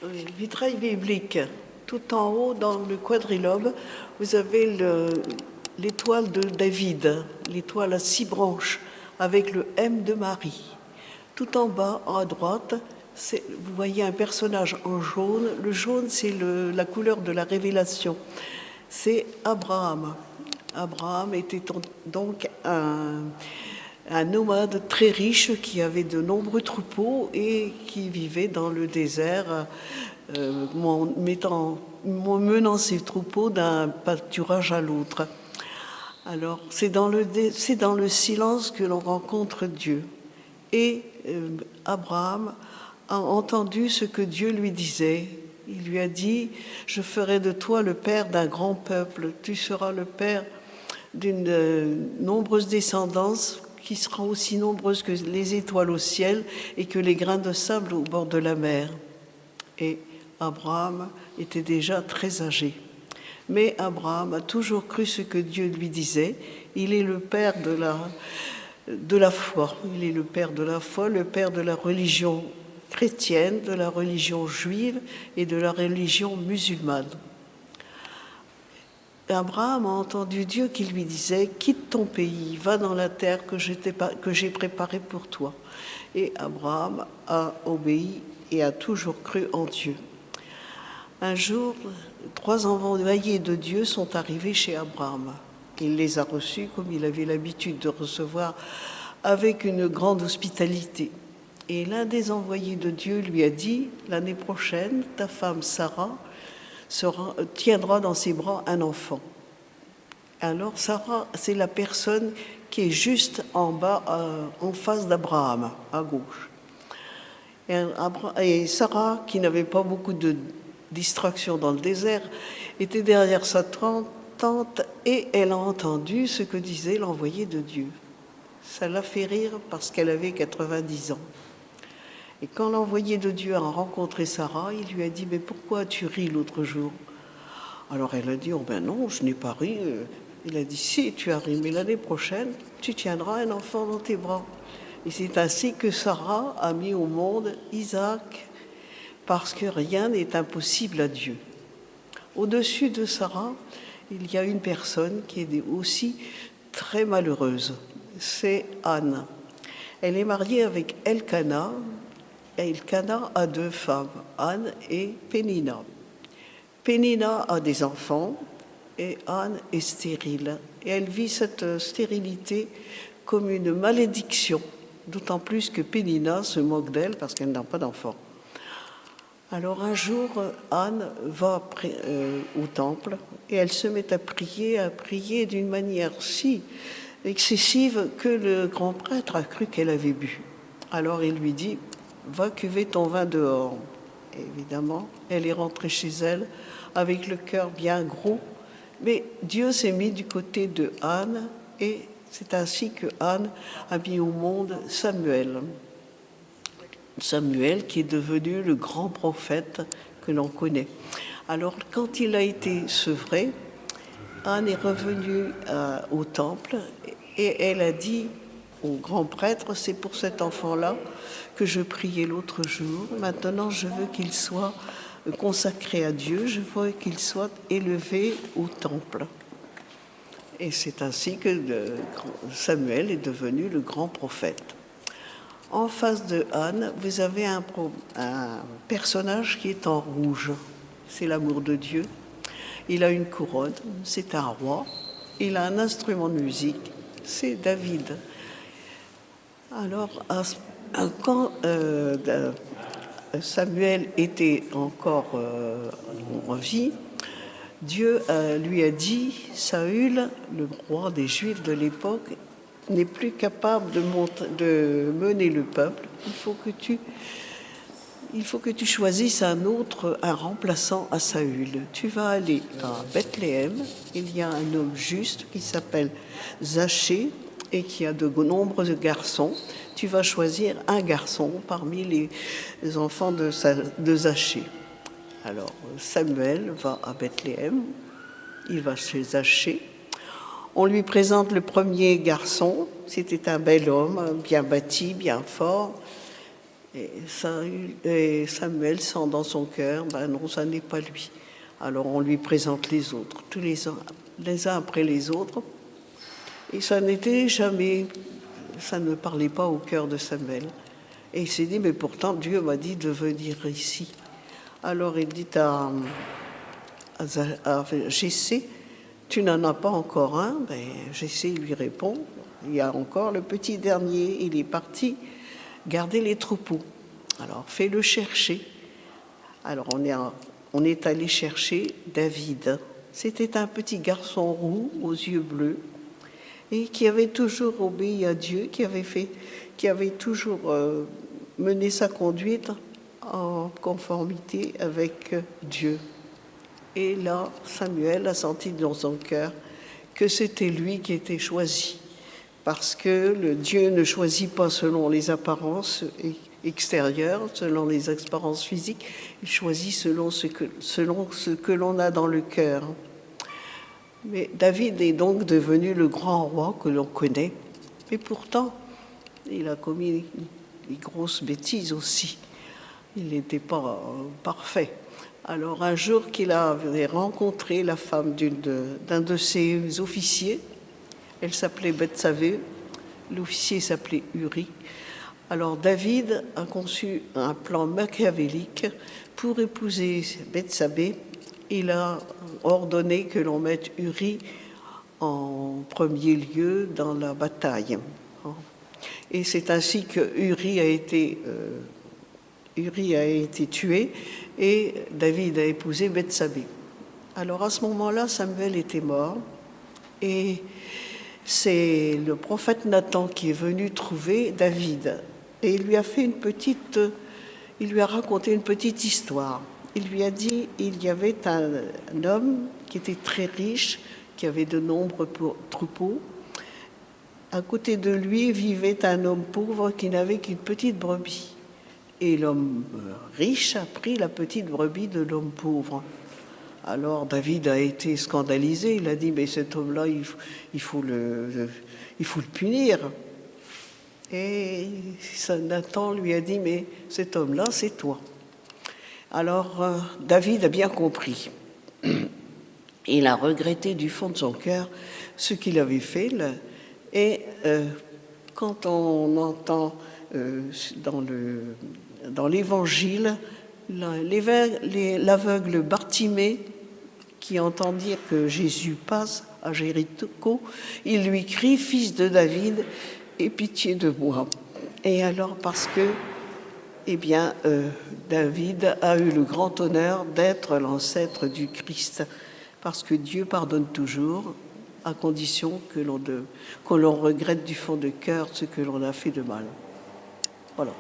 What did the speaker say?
Vitrail biblique. Tout en haut, dans le quadrilobe, vous avez l'étoile de David, l'étoile à 6 branches, avec le M de Marie. Tout en bas, à droite, vous voyez un personnage en jaune. Le jaune, c'est la couleur de la révélation. C'est Abraham. Abraham était donc un nomade très riche qui avait de nombreux troupeaux et qui vivait dans le désert, menant ses troupeaux d'un pâturage à l'autre. Alors, c'est dans le silence que l'on rencontre Dieu. Et Abraham a entendu ce que Dieu lui disait. Il lui a dit, je ferai de toi le père d'un grand peuple, tu seras le père d'une nombreuse descendance qui sera aussi nombreuse que les étoiles au ciel et que les grains de sable au bord de la mer. Et Abraham était déjà très âgé. Mais Abraham a toujours cru ce que Dieu lui disait. Il est le père de la foi. Il est le père de la foi, le père de la religion chrétienne, de la religion juive et de la religion musulmane. Abraham a entendu Dieu qui lui disait « Quitte ton pays, va dans la terre que j'ai préparée pour toi ». Et Abraham a obéi et a toujours cru en Dieu. Un jour, 3 envoyés de Dieu sont arrivés chez Abraham. Il les a reçus comme il avait l'habitude de recevoir avec une grande hospitalité. Et l'un des envoyés de Dieu lui a dit « L'année prochaine, ta femme Sarah tiendra dans ses bras un enfant. » Alors Sarah, c'est la personne qui est juste en bas, en face d'Abraham, à gauche. Et Sarah, qui n'avait pas beaucoup de distractions dans le désert, était derrière sa tente et elle a entendu ce que disait l'envoyé de Dieu. Ça l'a fait rire parce qu'elle avait 90 ans. Et quand l'envoyé de Dieu a rencontré Sarah, il lui a dit « Mais pourquoi as-tu ri l'autre jour ?» Alors elle a dit « Oh ben non, je n'ai pas ri. » Il a dit « Si, tu as ri, mais l'année prochaine, tu tiendras un enfant dans tes bras. » Et c'est ainsi que Sarah a mis au monde Isaac, parce que rien n'est impossible à Dieu. Au-dessus de Sarah, il y a une personne qui est aussi très malheureuse. C'est Anne. Elle est mariée avec Elkana. Elkana a 2 femmes, Anne et Pénina. Pénina a des enfants et Anne est stérile. Et elle vit cette stérilité comme une malédiction, d'autant plus que Pénina se moque d'elle parce qu'elle n'a pas d'enfants. Alors un jour, Anne va au temple et elle se met à prier d'une manière si excessive que le grand prêtre a cru qu'elle avait bu. Alors il lui dit « Va cuver ton vin dehors ». Évidemment, elle est rentrée chez elle avec le cœur bien gros, mais Dieu s'est mis du côté de Anne et c'est ainsi que Anne a mis au monde Samuel. Samuel qui est devenu le grand prophète que l'on connaît. Alors quand il a été sevré, Anne est revenue au temple et elle a dit au grand prêtre, c'est pour cet enfant-là que je priais l'autre jour. Maintenant, je veux qu'il soit consacré à Dieu, je veux qu'il soit élevé au temple. Et c'est ainsi que Samuel est devenu le grand prophète. En face de Anne, vous avez un personnage qui est en rouge. C'est l'amour de Dieu. Il a une couronne, c'est un roi. Il a un instrument de musique, c'est David. Alors, quand Samuel était encore en vie, Dieu lui a dit « Saül, le roi des Juifs de l'époque, n'est plus capable de mener le peuple. Il faut que tu choisisses un remplaçant à Saül. Tu vas aller à Bethléem. Il y a un homme juste qui s'appelle Zachée et qui a de nombreux garçons. Tu vas choisir un garçon parmi les enfants de Zachée. » Alors Samuel va à Bethléem. Il va chez Zachée. On lui présente le premier garçon. C'était un bel homme, bien bâti, bien fort. Et Samuel sent dans son cœur, ben non, ça n'est pas lui. Alors on lui présente les autres, tous les uns après les autres. Et ça n'était jamais, ça ne parlait pas au cœur de Samuel. Et il s'est dit, mais pourtant Dieu m'a dit de venir ici. Alors il dit à Jessé, tu n'en as pas encore un? Ben, Jessé lui répond, il y a encore le petit dernier, il est parti garder les troupeaux. Alors fais-le chercher. Alors on est allé chercher David. C'était un petit garçon roux aux yeux bleus et qui avait toujours obéi à Dieu, qui avait toujours mené sa conduite en conformité avec Dieu. Et là, Samuel a senti dans son cœur que c'était lui qui était choisi. Parce que le Dieu ne choisit pas selon les apparences extérieures, selon les apparences physiques, il choisit selon ce que l'on a dans le cœur. Mais David est donc devenu le grand roi que l'on connaît. Mais pourtant, il a commis des grosses bêtises aussi. Il n'était pas parfait. Alors un jour qu'il avait rencontré la femme d'un de ses officiers, elle s'appelait Bethsabée, l'officier s'appelait Uri. Alors David a conçu un plan machiavélique pour épouser Bethsabée. Il a ordonné que l'on mette Uri en premier lieu dans la bataille. Et c'est ainsi que Uri a été tué et David a épousé Bethsabée. Alors à ce moment-là, Samuel était mort et c'est le prophète Nathan qui est venu trouver David et il lui a raconté une petite histoire. Il lui a dit il y avait un homme qui était très riche, qui avait de nombreux troupeaux. À côté de lui vivait un homme pauvre qui n'avait qu'une petite brebis. Et l'homme riche a pris la petite brebis de l'homme pauvre. Alors David a été scandalisé, il a dit mais cet homme-là, il faut le punir. Et Nathan lui a dit mais cet homme-là, c'est toi. Alors David a bien compris. Il a regretté du fond de son cœur ce qu'il avait fait. Et quand on entend dans l'Évangile l'aveugle Bartimée qui entend dire que Jésus passe à Jéricho, il lui crie « Fils de David, aie pitié de moi ». Et alors parce que David a eu le grand honneur d'être l'ancêtre du Christ, parce que Dieu pardonne toujours, à condition que l'on regrette du fond de cœur ce que l'on a fait de mal. Voilà.